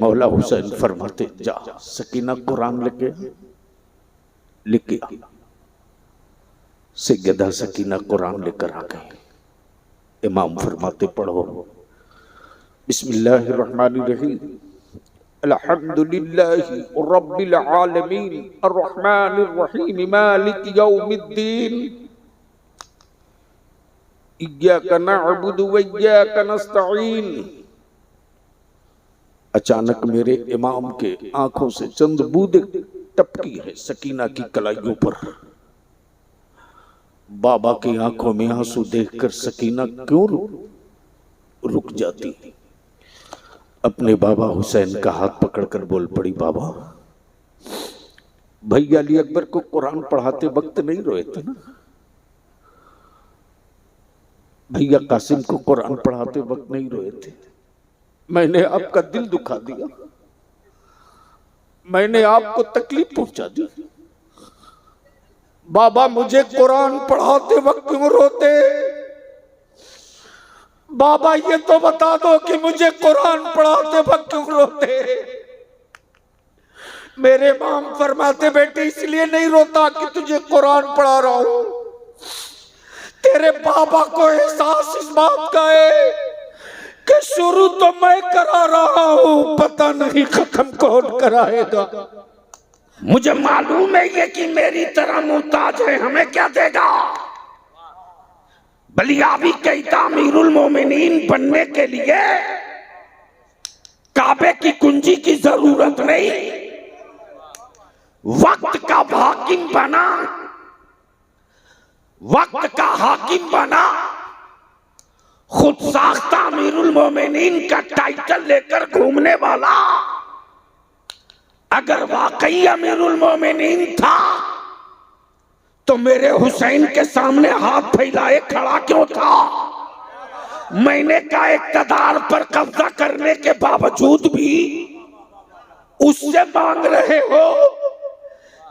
मौला हुसैन फरमाते जा सकीना कुरान लेके सैयदा सकीना कुरान लेकर आ गई। इमाम फरमाते पढ़ो बिस्मिल्लाहिर्रहमानिर्रहीम अल्हम्दुलिल्लाहि रब्बिल आलमीन अर्रहमानिर्रहीम मालिक यौमिद्दीन इय्याका नअबुदु व इय्याका नस्तईन। अचानक मेरे इमाम के आंखों से चंद बूंदे टपकी है सकीना की कलाइयों पर। बाबा की आंखों में आंसू देखकर सकीना क्यों रुक जाती। अपने बाबा हुसैन का हाथ पकड़कर बोल पड़ी, बाबा भैया अली अकबर को कुरान पढ़ाते वक्त नहीं रोए थे ना, भैया कासिम को कुरान पढ़ाते वक्त नहीं रोए थे। मैंने आपका दिल दुखा दिया, मैंने आपको तकलीफ पहुंचा दी। बाबा मुझे कुरान पढ़ाते वक्त क्यों रोते? बाबा ये तो बता दो कि मुझे कुरान पढ़ाते वक्त क्यों रोते? मेरे इमाम फरमाते बेटे इसलिए नहीं रोता कि तुझे कुरान पढ़ा रहा हूं। तेरे बाबा को एहसास इस बात का है कि शुरू तो मैं करा रहा हूं, पता नहीं खत्म कौन कराएगा। मुझे मालूम है ये कि मेरी तरह मुहताज है, हमें क्या देगा। बलियाबी के अमीरुल मोमिनीन बनने के लिए काबे की कुंजी की जरूरत नहीं, वक्त का हाकिम बना, वक्त का हाकिम बना, खुद साख्ता अमीरुल मोमिनीन का टाइटल लेकर घूमने वाला अगर वाकई अमीरुल मोमिनीन था तो मेरे हुसैन के सामने हाथ फैलाए खड़ा क्यों था? मैंने का इक़्तिदार पर कब्जा करने के बावजूद भी उससे मांग रहे हो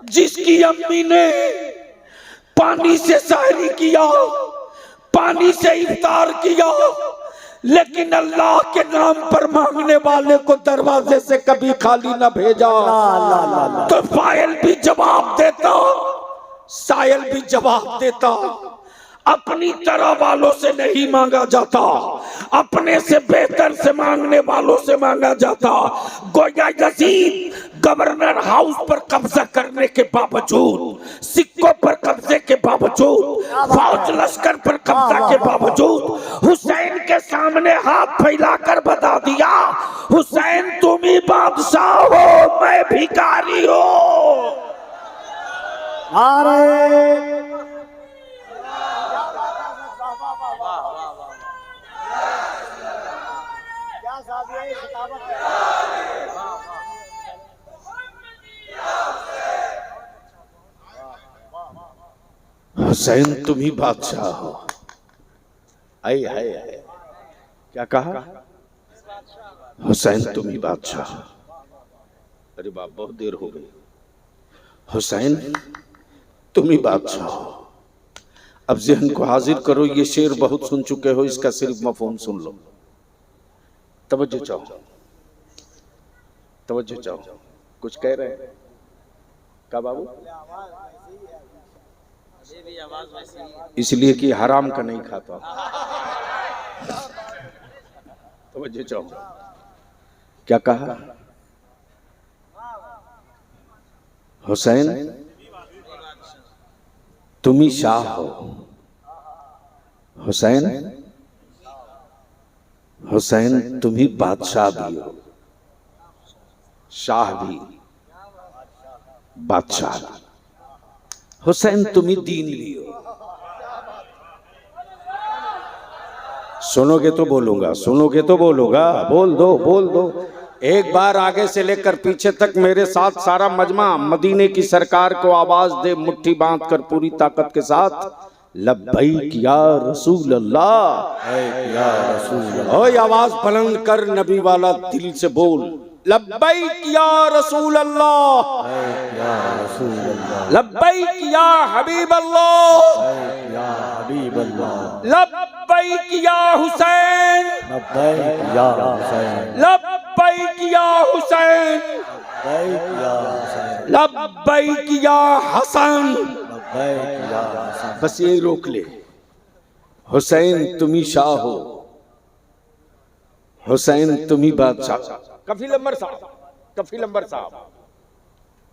जिसकी अम्मी ने पानी से सहरी किया, पानी से इफ्तार किया, लेकिन अल्लाह के नाम पर मांगने वाले को दरवाजे से कभी खाली न भेजा। तो फाइल भी जवाब देता, सायल भी जवाब देता। अपनी तरह वालों से नहीं मांगा जाता, अपने से बेहतर से मांगने वालों से मांगा जाता। गोया यजीद गवर्नर हाउस पर कब्जा करने के बावजूद, सिक्कों पर कब्जे के बावजूद, फौज लश्कर पर कब्जा के बावजूद हुसैन के सामने हाथ फैलाकर बता दिया, हुसैन तुम ही बादशाह हो, मैं भिखारी हूं। हुसैन तुम ही बादशाह हो। आए आए आए क्या कहा? हुसैन तुम ही बादशाह। अरे बाप बहुत देर हो गई। हुसैन तुम ही बादशाह हो। अब ज़हन को हाजिर करो, ये शेर बहुत सुन चुके हो, इसका सिर्फ मफहूम सुन लो। तवज्जो चाहो, तवज्जो चाहो। कुछ कह रहे हैं क्या बाबू? इसलिए कि हराम का नहीं खाता। तवज्जो चाहो। क्या कहा? हुसैन तुम ही शाह हो। हुसैन हुसैन तुम ही बादशाह भी हो, शाह भी, बादशाह भी। हुसैन तुम ही दीन भी हो। सुनोगे तो बोलूंगा, सुनोगे तो बोलूंगा। बोल दो, बोल दो। एक बार आगे से लेकर पीछे तक मेरे साथ सारा मजमा मदीने की सरकार को आवाज दे, मुट्ठी बांध कर पूरी ताकत के साथ, लब्बैक या रसूल अल्लाह। या रसूल अल्लाह। ओए आवाज बुलंद कर, नबी वाला दिल से बोल, लब्बैक या रसूल अल्लाह, या रसूल अल्लाह, लब्बैक या हबीब अल्लाह, या हबीब अल्लाह, लब्बैक या हुसैन, लब्बैक या हुसैन, लब्बैक लब्बैक या हुसैन, लब्बैक या हसन। बस यही रोक ले, हुसैन तुम ही शाह हो, हुसैन तुम ही बादशाह। कफील अंबर साहब, कफील अंबर साहब,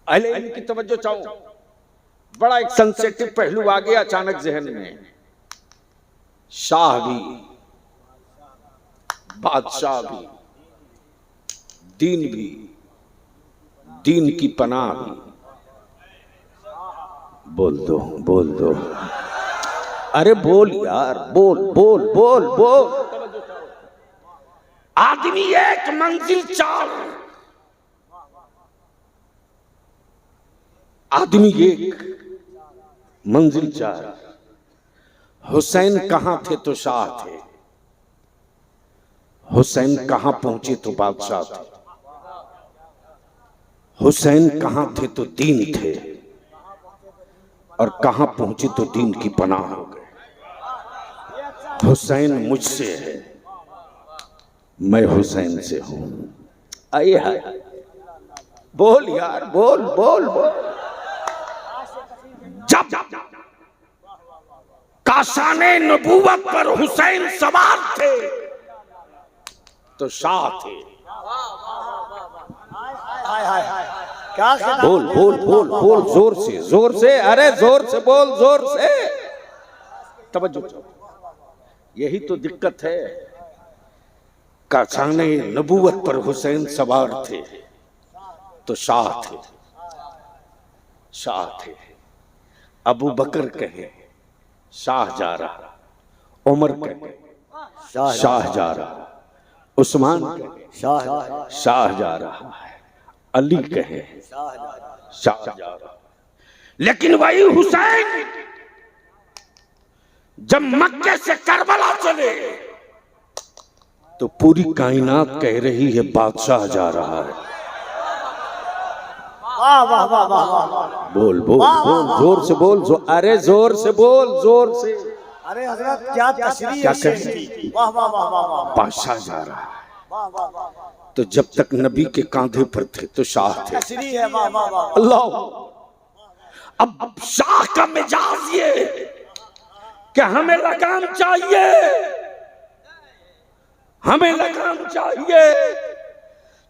अहले इल्म की तवज्जो चाहो, बड़ा एक सेंसिटिव पहलू आ गया अचानक जहन में। शाह भी, बादशाह भी, दीन भी, दीन की पनाह भी। बोल दो, बोल दो, अरे बोल यार, बोल बोल बोल बोल। आदमी एक मंजिल चार, आदमी एक मंजिल चार। हुसैन कहां थे तो शाह थे, हुसैन कहां पहुंचे तो बादशाह थे, हुसैन कहां थे तो दीन थे, और कहां पहुंचे तो दीन की पनाह हो गए। हुसैन मुझसे है, मैं हुसैन से हूं। आइए हाय, बोल यार, बोल बोल बोल। जब काशाने नबूवत पर हुसैन सवार थे तो शाह थे। बोल बोल बोल बोल, जोर से, जोर से, अरे जोर से बोल, जोर से। तवज्जो, यही तो दिक्कत है। काशाने नबूवत पर हुसैन सवार थे तो शाह थे, शाह थे। अबू बकर कहे शाह जा रहा, उमर कहे शाह जा रहा, उस्मान शाह जा रहा है, अली कहे शाह जा रहा। लेकिन वही हुसैन जब मक्के से करबला चले तो पूरी कायनात कह रही है बादशाह जा रहा है। बोल बोल बोल, जोर से बोल, अरे जोर से बोल, जोर से। अरे हजरत क्या तशरीह, क्या कहें, बादशाह जा रहा है। तो जब तक नबी के कांधे पर थे तो शाह थे। अल्लाह, अब शाह का मिजाज ये कि हमें लगाम चाहिए, हमें लगाम चाहिए।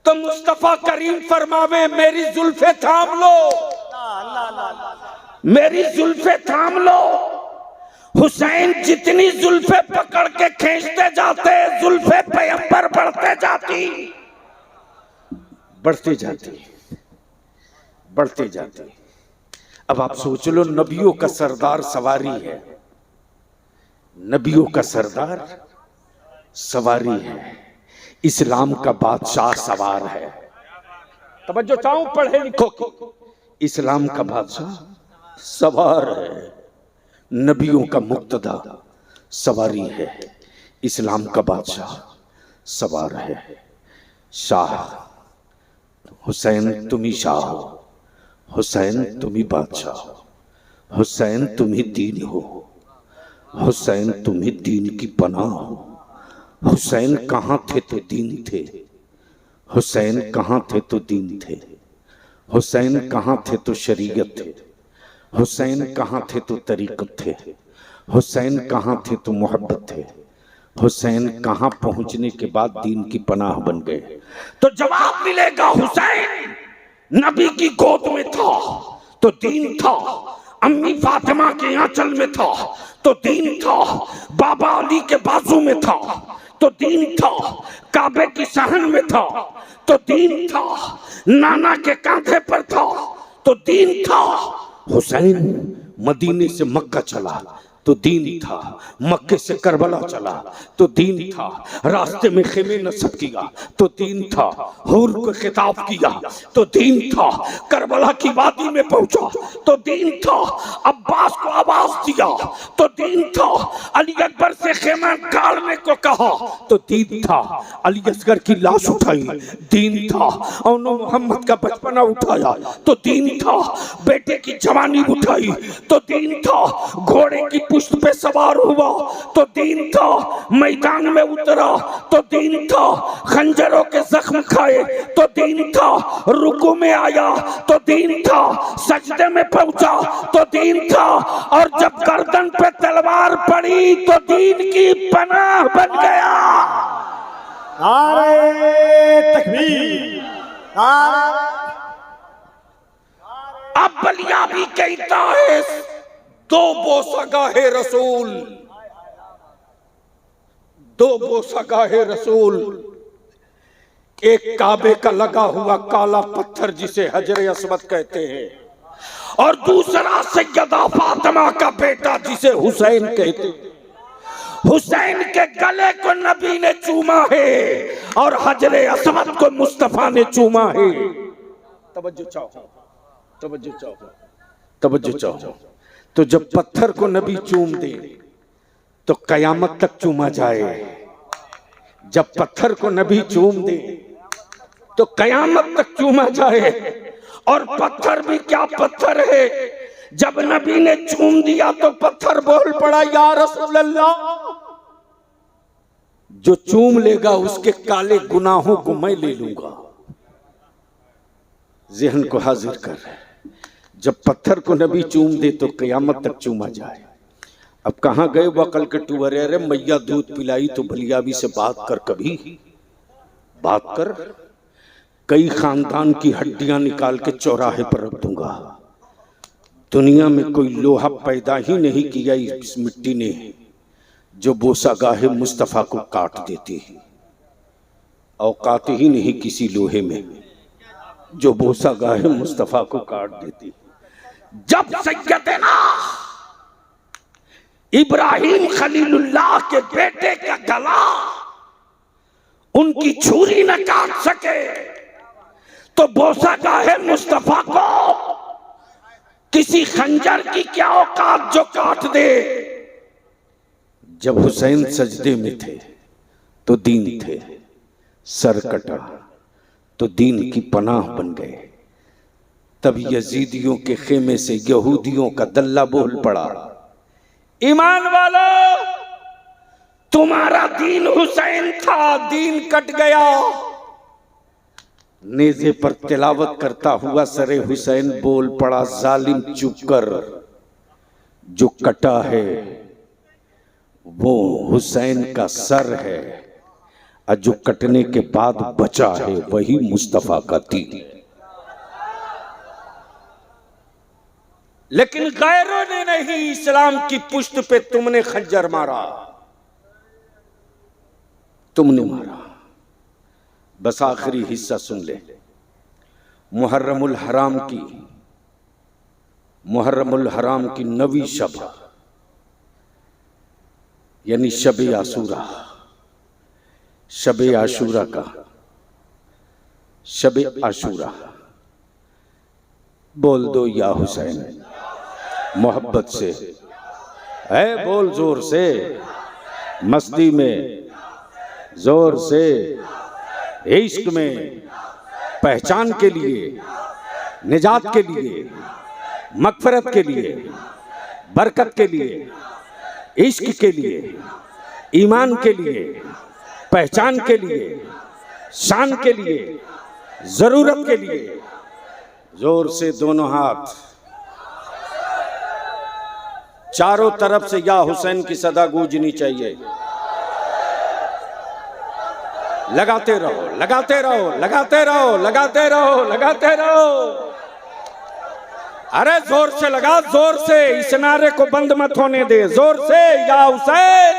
तो मुस्तफा करीम फरमावे मेरी जुल्फे थाम लो, मेरी जुल्फे थाम लो। हुसैन जितनी जुल्फे पकड़ के खींचते जाते, जुल्फे पैगंबर बढ़ते जाती, बढ़ती जाती, बढ़ती जाती। अब आप सोच लो, नबियों का सरदार सवारी है, नबियों का सरदार सवारी है, इस्लाम का बादशाह सवार है। तवज्जो चाहूं, पढ़े लिखो की, इस्लाम का बादशाह सवार है, नबियों का मुक्तदा सवारी है, इस्लाम का बादशाह सवार है। शाह हुसैन तुम ही शाह हो, हुसैन तुम ही बादशाह हो, हुसैन तुम ही दीन हो, हुसैन तुम ही दीन की पनाह हो। हुसैन कहाँ थे तो दीन थे, हुसैन कहाँ थे तो दीन थे, हुसैन कहाँ थे तो शरीयत थे, हुसैन कहाँ थे तो तरीक़त थे, हुसैन कहाँ थे तो मोहब्बत थे, हुसैन कहाँ पहुंचने के बाद दीन की पनाह बन गए। तो जवाब मिलेगा, हुसैन नबी की गोद में था तो दीन था, अम्मी फातिमा के आंचल में था तो दीन था, बाबा अली के बाजू में था तो दीन था, काबे की सहन में था तो दीन था, नाना के कांधे पर था तो दीन था। हुसैन मदीने से मक्का चला तो दीन था, मक्के से करबला चला तो दीन था, रास्ते में खेमे नस्ब किया तो दीन था, हूर को खिताब किया तो दीन था, करबला की वादी में पहुंचा तो दीन था, अब्बास को आवाज दिया तो दीन था, अली अकबर से खेमा गाड़ने को कहा तो दीन था, अली असगर की लाश उठाई दीन था, और मोहम्मद का बचपना उठाया तो दीन था, बेटे की जवानी उठाई तो दीन था, घोड़े की पुष्ट पे सवार हुआ तो दीन था, मैदान में उतरा तो दीन था, खंजरों के जख्म खाए तो दीन था, रुकू में आया तो दीन था, सजदे में पहुंचा तो दीन था, और जब गर्दन पे तलवार पड़ी तो दीन की पनाह बन गया। नारे तकबीर, अब बलिया भी कहता है दो बोसगाहे रसूल, दो बोसगाहे रसूल, एक काबे का लगा हुआ काला पत्थर जिसे हजरे अस्वद कहते हैं, और दूसरा सैयदा फातिमा का बेटा जिसे हुसैन कहते हैं। हुसैन के गले को नबी ने चूमा है और हजरे अस्वद को मुस्तफा ने चूमा है। तवज्जो चाहो, तवज्जो चाहो, तवज्जो चाहो। तो जब पत्थर को नबी चूम दे तो कयामत तक चूमा जाए, जब पत्थर को नबी चूम दे तो कयामत तक चूमा जाए। और पत्थर भी क्या पत्थर है, जब नबी ने चूम दिया तो पत्थर बोल पड़ा या रसूल अल्लाह, जो चूम लेगा उसके काले गुनाहों को मैं ले लूंगा। ज़हन को हाजिर कर, जब पत्थर को नबी चूम दे तो कयामत तक चूमा जाए। अब कहां गए वकल के टूअरे, अरे मैया दूध पिलाई तो भलियावी से बात कर, कभी बात कर, कई खानदान की हड्डियां निकाल के चौराहे पर रख दूंगा। दुनिया में कोई लोहा पैदा ही नहीं किया इस मिट्टी ने जो बोसागाहे मुस्तफा को काट देती है। औकात ही नहीं किसी लोहे में जो बोसागाहे मुस्तफा को काट देती। जब सैयदना इब्राहिम खलीलुल्लाह के बेटे का गला उनकी छुरी न काट सके तो बोसागाहे मुस्तफा को किसी खंजर की क्या औकात जो काट दे। जब हुसैन सजदे में थे तो दीन थे, सर कटा तो दीन की पनाह बन गए। तब यजीदियों के खेमे से यहूदियों का दल्ला बोल पड़ा, ईमान वालो तुम्हारा दीन हुसैन था, दीन कट गया। नेज़े पर तिलावत करता हुआ सरे हुसैन बोल पड़ा, जालिम चुप कर, जो कटा है वो हुसैन का सर है, और जो कटने के बाद बचा है वही मुस्तफा का दीन। लेकिन गैरों ने नहीं, इस्लाम की पुश्त पे तुमने खंजर मारा, तुमने मारा। बस आखिरी हिस्सा सुन ले। मुहर्रमुल हराम की 9वीं शब यानी शब आशूरा, शब आशूरा का शब आशूरा बोल दो या हुसैन मोहब्बत से है, बोल जोर से, मस्ती में जोर से, इश्क में, पहचान के लिए, निजात के लिए, मगफरत के लिए, बरकत के लिए, इश्क के लिए, ईमान के लिए, पहचान के लिए, शान के लिए, जरूरत के लिए। जोर से दोनों हाथ, चारों तरफ से या हुसैन की सदा गूंजनी चाहिए। लगाते रहो, लगाते रहो, लगाते रहो, लगाते रहो, लगाते रहो। अरे जोर से लगा, जोर से, इस नारे को बंद मत होने दे, जोर से या हुसैन।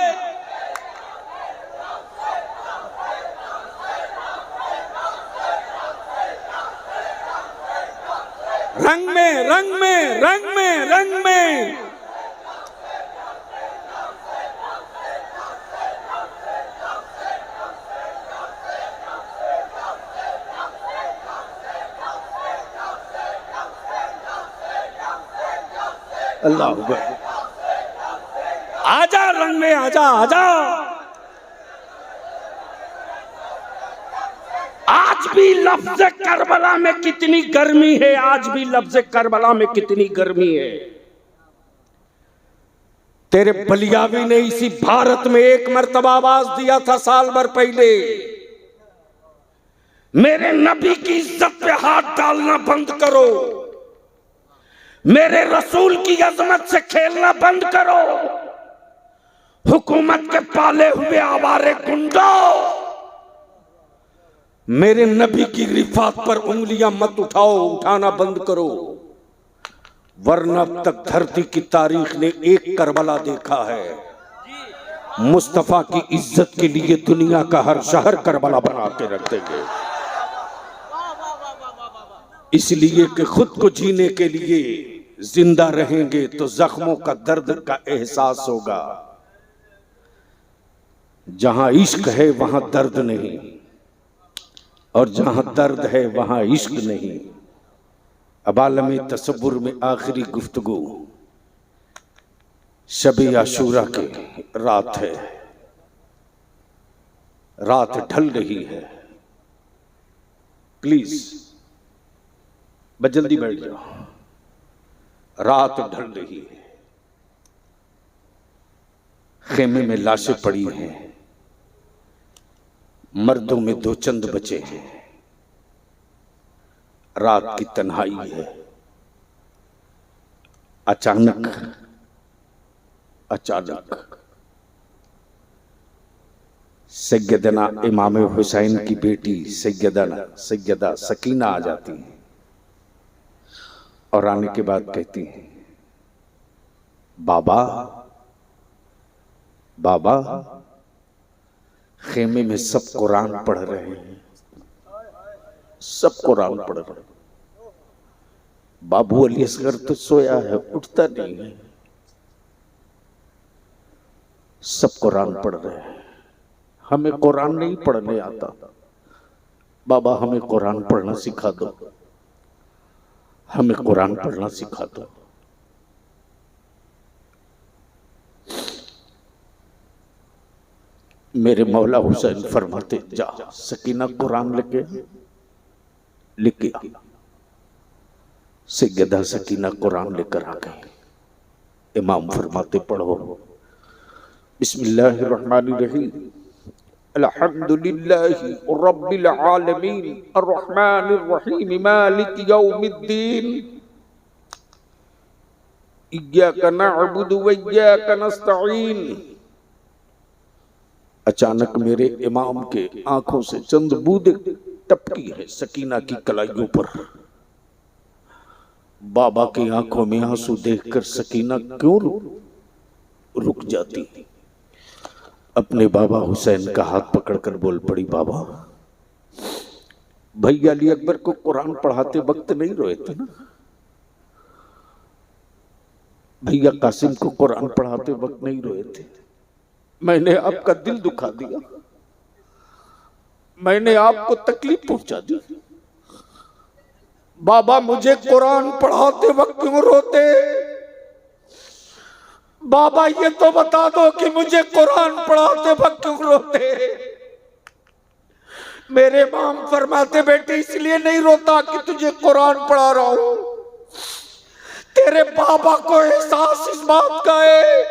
रंग में, रंग में, रंग में, रंग में। अल्लाह अकबर। आजा रंग में, आजा, आजा। आज भी लफ्ज़ करबला में कितनी गर्मी है, आज भी लफ्ज़ करबला में कितनी गर्मी है। तेरे बलियावी ने इसी भारत में एक मर्तबा आवाज दिया था साल भर पहले, मेरे नबी की इज्जत पे हाथ डालना बंद करो, मेरे रसूल की अजमत से खेलना बंद करो, हुकूमत के पाले हुए आवारे गुंडों, मेरे नबी की रिफात पर उंगलियां मत उठाओ, उठाना बंद करो, वरना अब तक धरती की तारीख ने एक करबला देखा है। मुस्तफा की इज्जत के लिए दुनिया का हर शहर करबला बना के रख देंगे, इसलिए कि खुद को जीने के लिए जिंदा रहेंगे तो जख्मों का दर्द का एहसास होगा। जहां इश्क है वहां दर्द नहीं, और जहां दर्द है वहां इश्क नहीं। अब आलमी तसव्वुर में आखिरी गुफ्तगू शब-ए आशूरा की रात है, रात ढल रही है, प्लीज बस जल्दी बैठ जाओ, रात ढल रही है, खेमे में लाशें पड़ी हैं, मर्दों में दो चंद बचे हैं, रात की तन्हाई है। अचानक सैयदना इमाम हुसैन की बेटी सैयदा सकीना आ जाती है, और आने के बाद कहती है, बाबा बाबा, खेमे में सब कुरान पढ़ रहे हैं, सब कुरान पढ़ रहे हैं, बाबू अली असगर तो सोया है, उठता नहीं है, सब कुरान पढ़ रहे हैं, हमें कुरान नहीं पढ़ने आता, बाबा हमें कुरान पढ़ना सिखा दो, हमें कुरान पढ़ना सिखा दो। मेरे मौला हुसैन फरमाते, जा सकीना कुरान लेके आ। सैयदा सकीना कुरान लेकर आ गई। इमाम फरमाते, पढ़ो बिस्मिल्लाहिर्रहमानिर्रहीम, अल्हम्दुलिल्लाहि रब्बिल आलमीन अर्रहमानिर रहीम मालिक यौमिद्दीन इय्याका नअबुदु व इय्याका नस्तईन। अचानक मेरे इमाम के आंखों से चंद बूंदें टपकी है सकीना की कलाइयों पर। बाबा की आंखों में आंसू देखकर सकीना क्यों रुक जाती, अपने बाबा हुसैन का हाथ पकड़कर बोल पड़ी, बाबा भैया अली अकबर को कुरान पढ़ाते वक्त नहीं रोए थे ना, भैया कासिम को कुरान पढ़ाते वक्त नहीं रोए थे, मैंने आपका दिल दुखा दिया, मैंने आपको तकलीफ पहुंचा दी, बाबा मुझे कुरान पढ़ाते वक्त क्यों रोते, बाबा ये तो बता दो कि मुझे कुरान पढ़ाते वक्त क्यों रोते। मेरे इमाम फरमाते, बेटे इसलिए नहीं रोता कि तुझे कुरान पढ़ा रहा हूं, तेरे बाबा को एहसास इस बात का है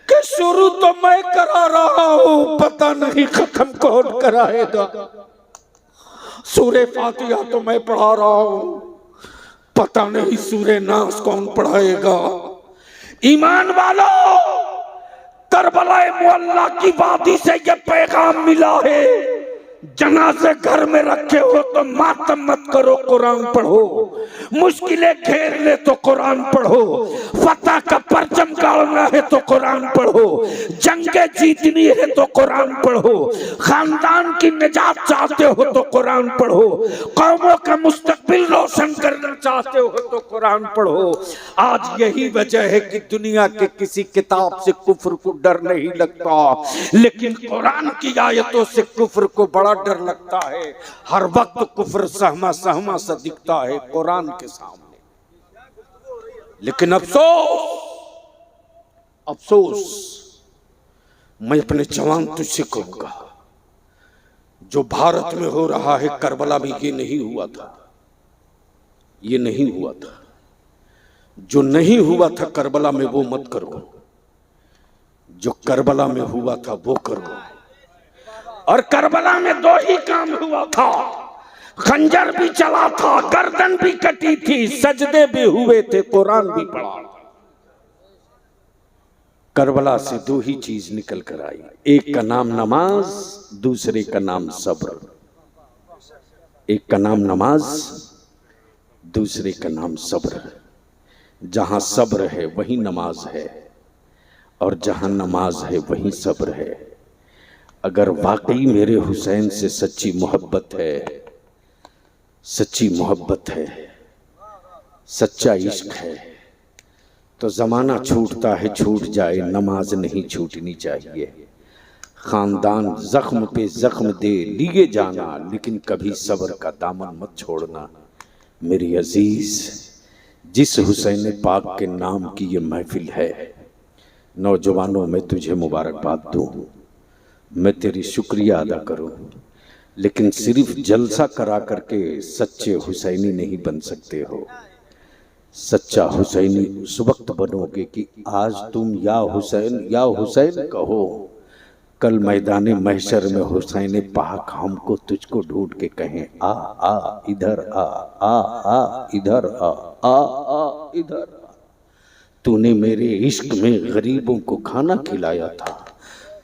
कि शुरू तो मैं करा रहा हूं, पता नहीं खत्म कौन कराएगा। सूरे फातिहा तो मैं पढ़ा रहा हूं, पता नहीं सूरे नास कौन पढ़ाएगा। ईमान वालों, करबला मुअल्ला की वादी से ये पैगाम मिला है, जनाजे घर में रखे हो तो मातम मत करो, कुरान पढ़ो, मुश्किलें घेर ले तो कुरान पढ़ो, फतह का परचम गाड़ना है तो कुरान पढ़ो, जंगे जीतनी है तो कुरान पढ़ो, खानदान की निजात चाहते हो तो कुरान पढ़ो, कौमों का मुस्तकबिल रोशन करना चाहते हो तो कुरान पढ़ो। आज यही वजह है कि दुनिया के किसी किताब से कुफ्र को डर नहीं लगता, लेकिन कुरान की आयतों से कुफ्र को बड़ा डर लगता है। हर वक्त कुफ्र सहमा सहमा सा दिखता है कुरान के सामने। लेकिन अफसोस मैं अपने जवान तुझसे कहूंगा, जो भारत में हो रहा है करबला में ये नहीं हुआ था, ये नहीं हुआ था, जो नहीं हुआ था करबला में वो मत करो। जो करबला में हुआ था वो करो। और करबला में 2 ही काम हुआ था, खंजर भी चला था, गर्दन भी कटी थी, सजदे भी हुए थे, कुरान भी पढ़ा। करबला से 2 ही चीज निकल कर आई, एक का नाम नमाज, दूसरे का नाम सब्र। एक का नाम नमाज, दूसरे का नाम सब्र। जहां सब्र है वहीं नमाज है, और जहां नमाज है वहीं सब्र है। अगर वाकई मेरे हुसैन से सच्ची मोहब्बत है, सच्ची मोहब्बत है, सच्चा इश्क है, तो जमाना छूटता है छूट जाए, नमाज नहीं छूटनी चाहिए। खानदान जख्म पे जख्म दे लिए जाना, लेकिन कभी सब्र का दामन मत छोड़ना। मेरी अजीज, जिस हुसैन पाक के नाम की ये महफिल है, नौजवानों में तुझे मुबारकबाद दूं, मैं तेरी शुक्रिया अदा करूं, लेकिन सिर्फ जलसा करा करके सच्चे हुसैनी नहीं बन सकते हो। सच्चा हुसैनी उस वक्त बनोगे कि आज तुम या हुसैन कहो, कल मैदाने महशर में हुसैन पाक हमको तुझको ढूंढ के कहें, आ आ इधर आ, आ इधर आ इधर आ। तूने मेरे इश्क में गरीबों को खाना खिलाया था,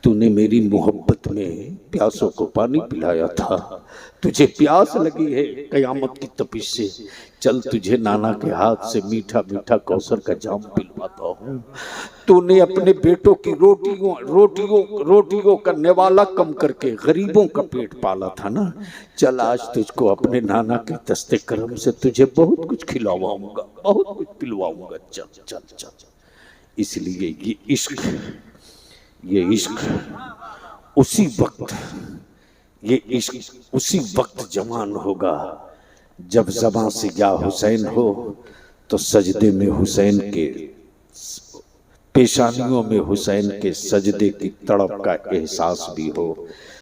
तूने मेरी मोहब्बत में प्यासों को पानी पिलाया था। तुझे प्यास लगी है कयामत की तपिश से, चल तुझे नाना के हाथ से मीठा मीठा कौसर का जाम पिलवाता हूँ। तूने अपने बेटों की रोटियों का निवाला कम करके गरीबों का पेट पाला था ना, चल आज तुझको अपने नाना के दस्ते करम से तुझे बहुत कुछ खिलवाऊंगा, बहुत कुछ पिलवाऊंगा, चल चल चल। इसलिए ये इश्क उसी वक्त जवान होगा जब ज़बां से या हुसैन हो, तो सजदे में हुसैन के, पेशानियों में हुसैन के सजदे की तड़प का एहसास भी हो।